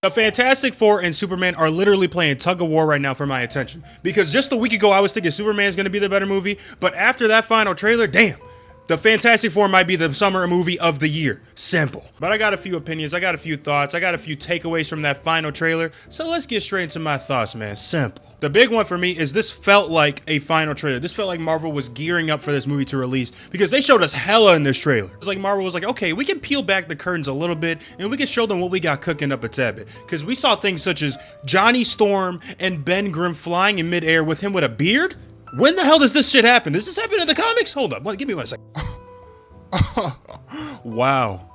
The Fantastic Four and Superman are literally playing tug of war right now for my attention. Because just a week ago, I was thinking Superman's going to be the better movie. But after that final trailer, damn. The Fantastic Four might be the summer movie of the year. Simple. But I got a few opinions, I got a few thoughts, I got a few takeaways from that final trailer. So let's get straight into my thoughts, man. Simple. The big one for me is this felt like a final trailer. This felt like Marvel was gearing up for this movie to release because they showed us hella in this trailer. It's like Marvel was like, okay, we can peel back the curtains a little bit and we can show them what we got cooking up a tad bit. Because we saw things such as Johnny Storm and Ben Grimm flying in midair with him with a beard. When the hell does this shit happen? Does this happen in the comics? Hold up, give me 1 second. Wow.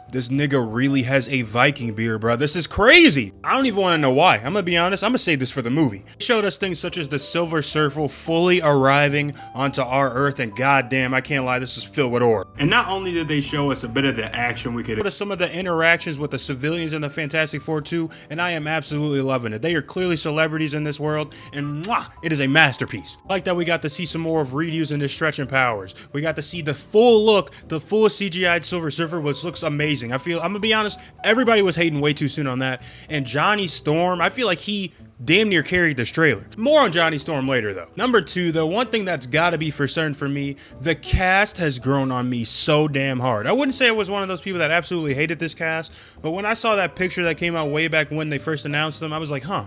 This nigga really has a Viking beard, bro. This is crazy. I don't even want to know why. I'm gonna be honest. I'm gonna say this for the movie. It showed us things such as the Silver Surfer fully arriving onto our Earth, and goddamn, I can't lie, this is filled with ore. And not only did they show us a bit of the action we could, but some of the interactions with the civilians in the Fantastic Four 2, and I am absolutely loving it. They are clearly celebrities in this world, and mwah, it is a masterpiece. I like that we got to see some more of Reed using his stretching powers. We got to see the full look, the full CGI'd Silver Surfer, which looks amazing. I feel, I'm gonna be honest, everybody was hating way too soon on that. And Johnny Storm, I feel like he damn near carried this trailer. More on Johnny Storm later though. Number two, though, one thing that's gotta be for certain for me, the cast has grown on me so damn hard. I wouldn't say I was one of those people that absolutely hated this cast, but when I saw that picture that came out way back when they first announced them, I was like, huh.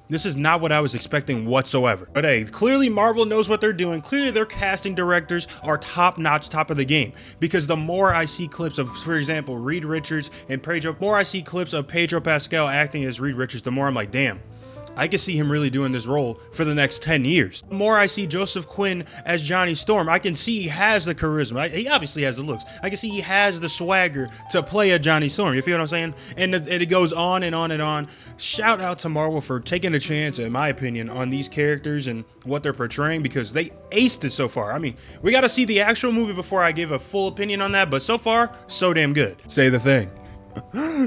This is not what I was expecting whatsoever. But hey, clearly Marvel knows what they're doing. Clearly their casting directors are top-notch, top of the game. Because the more I see clips of, for example, Reed Richards and Pedro, more I see clips of Pedro Pascal acting as Reed Richards, the more I'm like, damn. I can see him really doing this role for the next 10 years. The more I see Joseph Quinn as Johnny Storm, I can see he has the charisma. He obviously has the looks. I can see he has the swagger to play a Johnny Storm. You feel what I'm saying? And it goes on and on and on. Shout out to Marvel for taking a chance, in my opinion, on these characters and what they're portraying because they aced it so far. I mean, we got to see the actual movie before I give a full opinion on that, but so far, so damn good. Say the thing.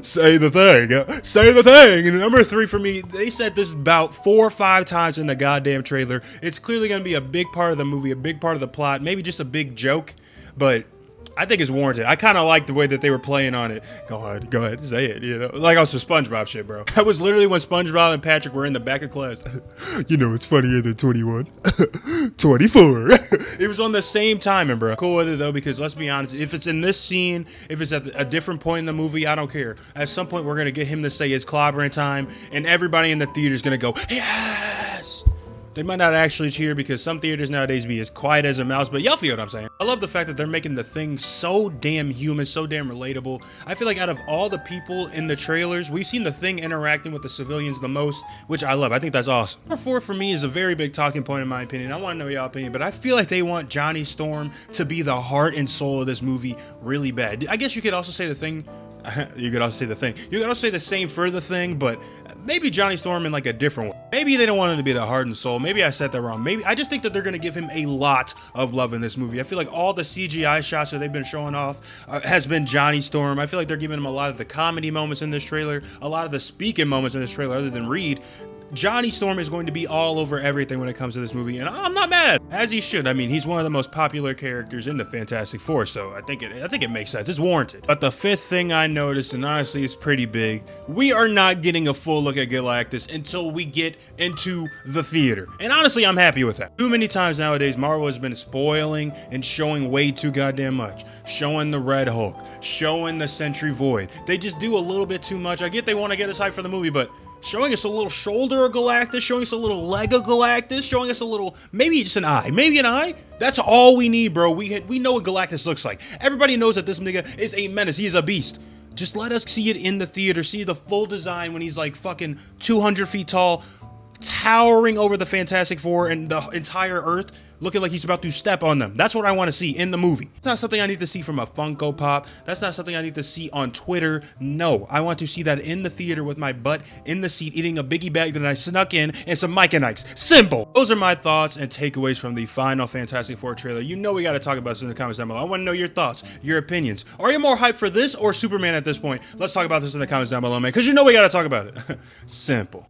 Say the thing. Say the thing. And number three for me, they said this about 4 or 5 times in the goddamn trailer. It's clearly going to be a big part of the movie, a big part of the plot, maybe just a big joke, but I think it's warranted. I kind of like the way that they were playing on it. Go ahead, say it, you know? Like on some SpongeBob shit, bro. That was literally when SpongeBob and Patrick were in the back of class. You know, it's funnier than 21. 24. It was on the same timing, bro. Cool with it, though, because let's be honest, if it's in this scene, if it's at a different point in the movie, I don't care. At some point, we're going to get him to say it's clobbering time, and everybody in the theater is going to go, yes! They might not actually cheer because some theaters nowadays be as quiet as a mouse, but y'all feel what I'm saying. I love the fact that they're making the thing so damn human, so damn relatable. I feel like out of all the people in the trailers, we've seen the thing interacting with the civilians the most, which I love. I think that's awesome. Number 4 for me is a very big talking point in my opinion. I want to know y'all opinion, but I feel like they want Johnny Storm to be the heart and soul of this movie really bad. I guess you could also say the thing. You could also say the thing. You could also say the same for the thing, but maybe Johnny Storm in like a different way. Maybe they don't want him to be the heart and soul. Maybe I said that wrong. Maybe I just think that they're going to give him a lot of love in this movie. I feel like all the CGI shots that they've been showing off has been Johnny Storm. I feel like they're giving him a lot of the comedy moments in this trailer, a lot of the speaking moments in this trailer other than Reed. Johnny Storm is going to be all over everything when it comes to this movie, and I'm not mad, as he should. I mean, he's one of the most popular characters in the Fantastic Four, so I think it makes sense. It's warranted. But the 5th thing I noticed, and honestly, it's pretty big, we are not getting a full look at Galactus until we get into the theater. And honestly, I'm happy with that. Too many times nowadays, Marvel has been spoiling and showing way too goddamn much. Showing the Red Hulk, showing the Sentry Void. They just do a little bit too much. I get they want to get us hyped for the movie, but showing us a little shoulder of Galactus, showing us a little leg of Galactus, showing us a little, maybe just an eye, maybe an eye. That's all we need, bro. We know what Galactus looks like. Everybody knows that this nigga is a menace. He is a beast. Just let us see it in the theater, see the full design when he's like fucking 200 feet tall, towering over the Fantastic Four and the entire Earth, looking like he's about to step on them. That's what I want to see in the movie. It's not something I need to see from a Funko Pop. That's not something I need to see on Twitter. No, I want to see that in the theater with my butt in the seat, eating a biggie bag that I snuck in and some Mike and Ike's. Simple. Those are my thoughts and takeaways from the final Fantastic Four trailer. You know we got to talk about this in the comments down below. I want to know your thoughts, your opinions. Are you more hyped for this or Superman at this point? Let's talk about this in the comments down below, man, because you know we got to talk about it. Simple.